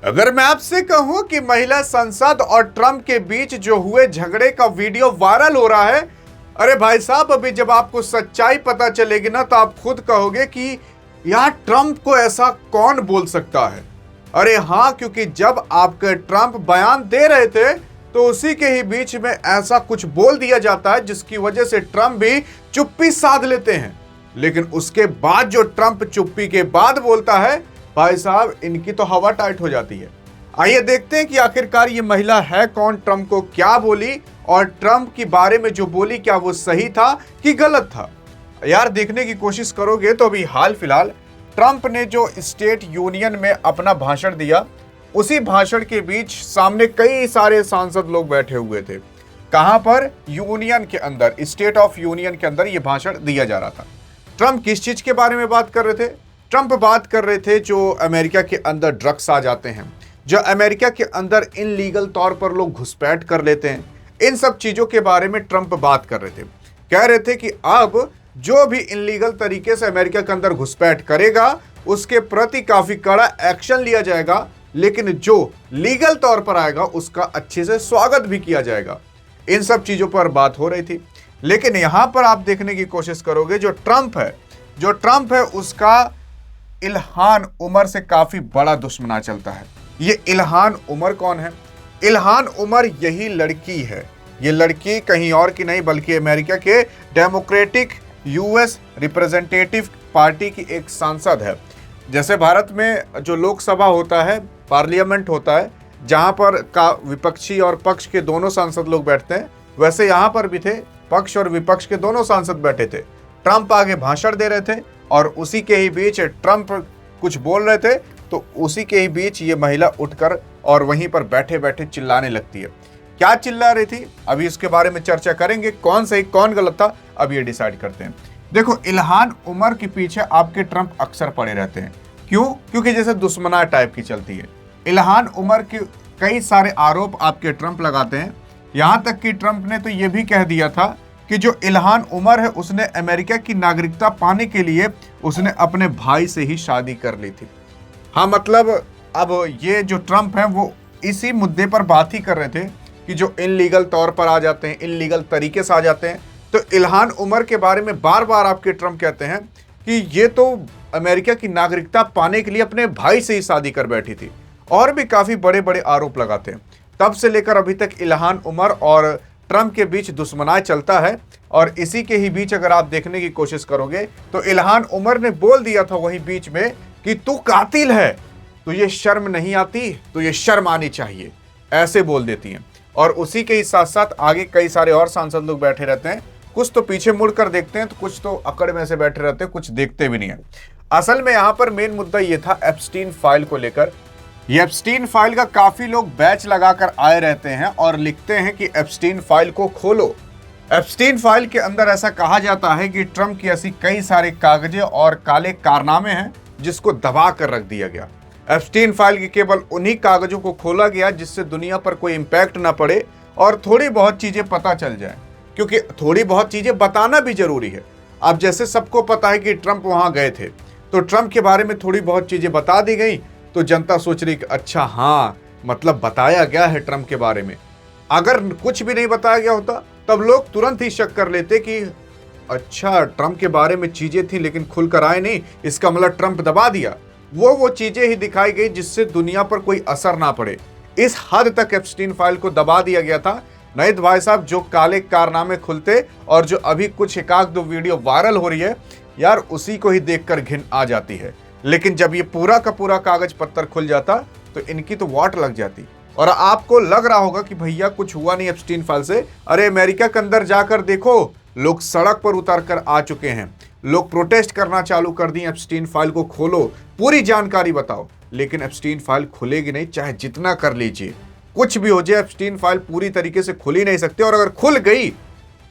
अगर मैं आपसे कहूं कि महिला सांसद और ट्रंप के बीच जो हुए झगड़े का वीडियो वायरल हो रहा है, अरे भाई साहब, अभी जब आपको सच्चाई पता चलेगी ना तो आप खुद कहोगे कि यार ट्रंप को ऐसा कौन बोल सकता है। अरे हाँ, क्योंकि जब आपके ट्रंप बयान दे रहे थे तो उसी के ही बीच में ऐसा कुछ बोल दिया जाता है जिसकी वजह से ट्रंप भी चुप्पी साध लेते हैं। लेकिन उसके बाद जो ट्रंप चुप्पी के बाद बोलता है, भाई साहब, इनकी तो हवा टाइट हो जाती है। आइए देखते हैं कि आखिरकार ये महिला है कौन, ट्रंप को क्या बोली और ट्रंप के बारे में जो बोली क्या वो सही था कि गलत था। यार देखने की कोशिश करोगे तो अभी हाल फिलहाल ट्रंप ने जो स्टेट यूनियन में अपना भाषण दिया, उसी भाषण के बीच सामने कई सारे सांसद लोग बैठे हुए थे। कहां पर? यूनियन के अंदर, स्टेट ऑफ यूनियन के अंदर यह भाषण दिया जा रहा था। ट्रंप किस चीज के बारे में बात कर रहे थे? ट्रंप बात कर रहे थे जो अमेरिका के अंदर ड्रग्स आ जाते हैं, जो अमेरिका के अंदर इनलीगल तौर पर लोग घुसपैठ कर लेते हैं, इन सब चीजों के बारे में ट्रंप बात कर रहे थे। कह रहे थे कि अब जो भी इनलीगल तरीके से अमेरिका के अंदर घुसपैठ करेगा उसके प्रति काफी कड़ा एक्शन लिया जाएगा, लेकिन जो लीगल तौर पर आएगा उसका अच्छे से स्वागत भी किया जाएगा। इन सब चीजों पर बात हो रही थी। लेकिन यहां पर आप देखने की कोशिश करोगे जो ट्रंप है उसका इल्हान उमर से काफी बड़ा दुश्मना चलता है। ये इल्हान उमर कौन है? इल्हान उमर यही लड़की है। ये लड़की कहीं और की नहीं बल्कि अमेरिका के डेमोक्रेटिक यूएस रिप्रेजेंटेटिव पार्टी की एक सांसद है। जैसे भारत में जो लोकसभा होता है, पार्लियामेंट होता है, जहां पर का विपक्षी और पक्ष के दोनों सांसद लोग बैठते हैं, वैसे यहां पर भी थे, पक्ष और विपक्ष के दोनों सांसद बैठे थे। ट्रंप आगे भाषण दे रहे थे और उसी के ही बीच ट्रंप कुछ बोल रहे थे तो उसी के ही बीच ये महिला उठकर और वहीं पर बैठे बैठे चिल्लाने लगती है। क्या चिल्ला रही थी अभी इसके बारे में चर्चा करेंगे। कौन सही कौन गलत था अब ये डिसाइड करते हैं। देखो, इल्हान उमर के पीछे आपके ट्रंप अक्सर पड़े रहते हैं। क्यों? क्योंकि जैसे दुश्मना टाइप की चलती है। इल्हान उमर के कई सारे आरोप आपके ट्रंप लगाते हैं। यहां तक कि ट्रंप ने तो यह भी कह दिया था कि जो इल्हान उमर है उसने अमेरिका की नागरिकता पाने के लिए उसने अपने भाई से ही शादी कर ली थी। हाँ, मतलब अब ये जो ट्रंप है वो इसी मुद्दे पर बात ही कर रहे थे कि जो इनलीगल तौर पर आ जाते हैं, इनलीगल तरीके से आ जाते हैं। तो इल्हान उमर के बारे में बार बार आपके ट्रंप कहते हैं कि ये तो अमेरिका की नागरिकता पाने के लिए अपने भाई से ही शादी कर बैठी थी, और भी काफी बड़े बड़े आरोप लगाते हैं। तब से लेकर अभी तक इल्हान उमर और ट्रंप के बीच दुश्मनाई चलता है। और इसी के ही बीच अगर आप देखने की कोशिश करोगे तो इल्हान उमर ने बोल दिया था वही बीच में कि तू कातिल है, तुझे शर्म नहीं आती, तुझे शर्म आनी चाहिए, ऐसे बोल देती हैं। और उसी के ही साथ साथ आगे कई सारे और सांसद लोग बैठे रहते हैं। कुछ तो पीछे मुड़कर देखते हैं तो कुछ तो अकड़ में से बैठे रहते हैं, कुछ देखते भी नहीं है। असल में यहाँ पर मेन मुद्दा ये था एप्स्टीन फाइल को लेकर। ये एप्स्टीन फाइल का काफी लोग बैच लगाकर आए रहते हैं और लिखते हैं कि एप्स्टीन फाइल को खोलो। एप्स्टीन फाइल के अंदर ऐसा कहा जाता है कि ट्रंप की ऐसी कई सारे कागजें और काले कारनामे हैं जिसको दबा कर रख दिया गया। एप्स्टीन फाइल के केवल उन्हीं कागजों को खोला गया जिससे दुनिया पर कोई इंपैक्ट ना पड़े और थोड़ी बहुत चीजें पता चल जाए, क्योंकि थोड़ी बहुत चीजें बताना भी जरूरी है। अब जैसे सबको पता है कि ट्रंप वहां गए थे तो ट्रंप के बारे में थोड़ी बहुत चीजें बता दी गई तो जनता सोच रही कि अच्छा, हाँ, मतलब बताया गया है ट्रंप के बारे में। अगर कुछ भी नहीं बताया गया होता तब लोग तुरंत ही शक कर लेते कि अच्छा, ट्रंप के बारे में चीजें थी लेकिन खुलकर आए नहीं, इसका मतलब ट्रंप दबा दिया। वो चीजें ही दिखाई गई जिससे दुनिया पर कोई असर ना पड़े। इस हद तक एप्स्टीन फाइल को दबा दिया गया था। नहीं तो भाई साहब, जो काले कारनामे खुलते और जो अभी कुछ एक आध दो वीडियो वायरल हो रही है, यार उसी को ही देखकर घिन आ जाती है। लेकिन जब ये पूरा का पूरा कागज पत्तर खुल जाता तो इनकी तो वाट लग जाती। और आपको लग रहा होगा कि भैया कुछ हुआ नहीं एप्स्टीन फाइल से। अरे अमेरिका के अंदर जाकर देखो, लोग सड़क पर उतर कर आ चुके हैं, लोग प्रोटेस्ट करना चालू कर दिए, एप्स्टीन फाइल को खोलो, पूरी जानकारी बताओ। लेकिन एप्स्टीन फाइल खुलेगी नहीं, चाहे जितना कर लीजिए, कुछ भी हो जाए, एप्स्टीन फाइल पूरी तरीके से खुल ही नहीं सकती। और अगर खुल गई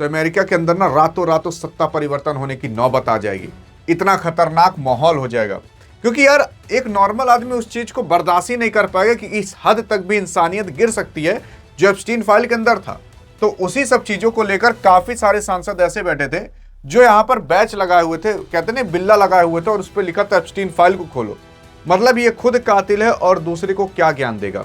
तो अमेरिका के अंदर ना रातों रातों सत्ता परिवर्तन होने की नौबत आ जाएगी। इतना खतरनाक माहौल हो जाएगा, क्योंकि यार एक नॉर्मल आदमी उस चीज को बर्दाश्त ही नहीं कर पाएगा कि इस हद तक भी इंसानियत गिर सकती है जो एप्स्टीन फाइल के अंदर था। तो उसी सब चीजों को लेकर काफी सारे सांसद ऐसे बैठे थे जो यहाँ पर बैच लगाए हुए थे, कहते नहीं बिल्ला लगाए हुए थे, और उस पर लिखा था एप्स्टीन फाइल को खोलो। मतलब ये खुद कातिल है और दूसरे को क्या ज्ञान देगा।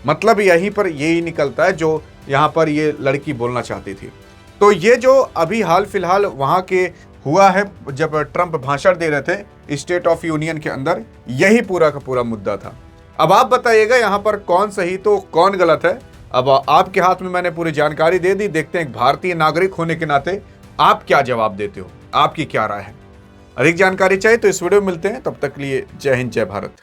मतलब यहीं पर यही निकलता है जो यहाँ पर ये लड़की बोलना चाहती थी। तो ये जो अभी हाल फिलहाल वहाँ के हुआ है जब ट्रंप भाषण दे रहे थे स्टेट ऑफ यूनियन के अंदर, यही पूरा का पूरा मुद्दा था। अब आप बताइएगा यहाँ पर कौन सही तो कौन गलत है। अब आपके हाथ में मैंने पूरी जानकारी दे दी, देखते हैं एक भारतीय नागरिक होने के नाते आप क्या जवाब देते हो, आपकी क्या राय है। अधिक जानकारी चाहिए तो इस वीडियो में मिलते हैं, तब तक के लिए जय हिंद जय भारत।